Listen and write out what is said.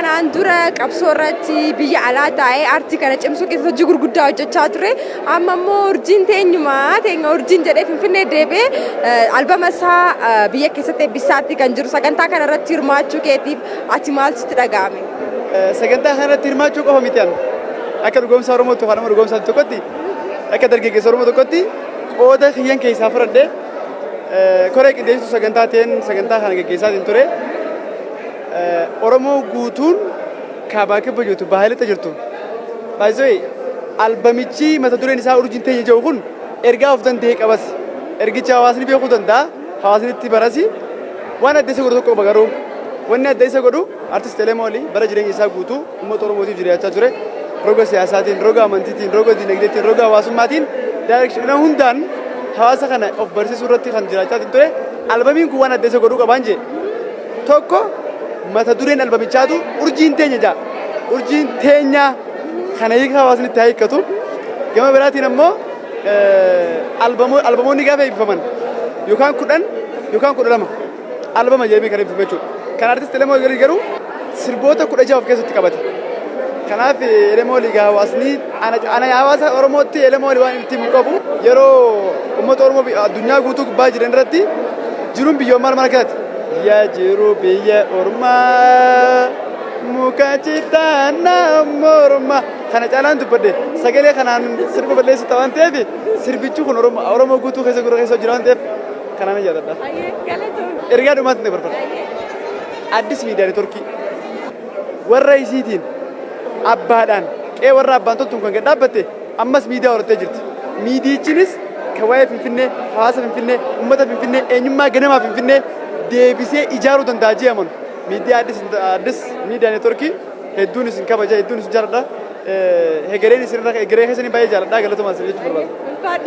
kanaan dura qabsoo irratti biyya alaa taa'ee aartii kana cimsuu keessatti hojii gurguddaa hojjechaa ture. Amma immoo urjiin teenya urjiin jedhee Finfinnee deebi'ee albama isaa biyya keessatti eebbisaatti kan jiru. Sagantaa kana irratti hirmaachuu keetiif ati maaltu sitti dhaga'ame? Sagantaa kana irratti hirmaachuu qofa miti ani. Akka dhugoomsa Oromootti yookaan nama dhugoomsa tokkotti akka dargaggeessa Oromoo tokkotti qooda kiyyan keessaa fudhadhee koree qindeessituu sagantaa kana gaggeessaatiin ture. Oromoo guutuun kaabaa kibba jirtu baay'ee jirtu. Baay'ee albamichi mata dureen isaa urjiin teenya jedhu kun ergaa of danda'ee qabas. Ergicha hawaasni beekuu danda'a. Hawaasni itti barasi. Waan adda isa godhu tokko bagaruu. Wanni adda isa godhu artist Elemoolii bara jireenya isaa guutuu uummata Oromootiif jiraachaa ture. Roga siyaasaatiin, roga amantiitiin, roga dinagdeetiin, roga hawaasummaatiin daayirekshinii hundaan hawaasa kana of barsiisuu irratti kan jiraachaa ture. Albamiin kun waan adda isa godhuu qabaan jee. Tokko mata dureen albamichaatu urjiin teenya jedha. Urjiin teenya kana hiika hawaasni itti hiikkatu. Gama biraatiin ammoo albamoonni gaafa eebbifaman yookaan 10 yookaan 12 albama jedhamee kan eebbifamu jechuudha. Kan artist Elemoolii garuu sirboota 16 of keessatti qabate. Kanaaf Elemoolii hawaasni ana hawaasa Oromootti Elemoolii waan itti qabu yeroo uummata Oromoo addunyaa guutuu gubbaa jiran irratti jiruun biyyoommaa maal kanatti yaa jiru biyya Ormaa muka citaana morma kana caalaan dubbadde sagalee kanaan sirba balleessita waan ta'eef sirbichi kun Oromoo guutuu keessa jira waan ta'eef kanaan jaalladha. Ergaa dhumaatti ni barbaada. Addis miidiyaa neetworkii warra isiitiin abbaadhaan qe'ee warra abbaan toltuun kan gadhaabatte ammas miidiyaa horattee jirti. Miidiyichinis kan waa'ee Finfinnee, hawaasa Finfinnee, uummata Finfinnee, eenyummaa ganamaa Finfinnee deebisee ijaaruu danda'a jedhaman. Miidiyaa addis miidiyaa neetworkii hedduun isin kabaja, hedduun isin jaalladha. Hegereen isin irra hegeree keessanii baay'ee jaalladha. Galatooma isin jechuun barbaada.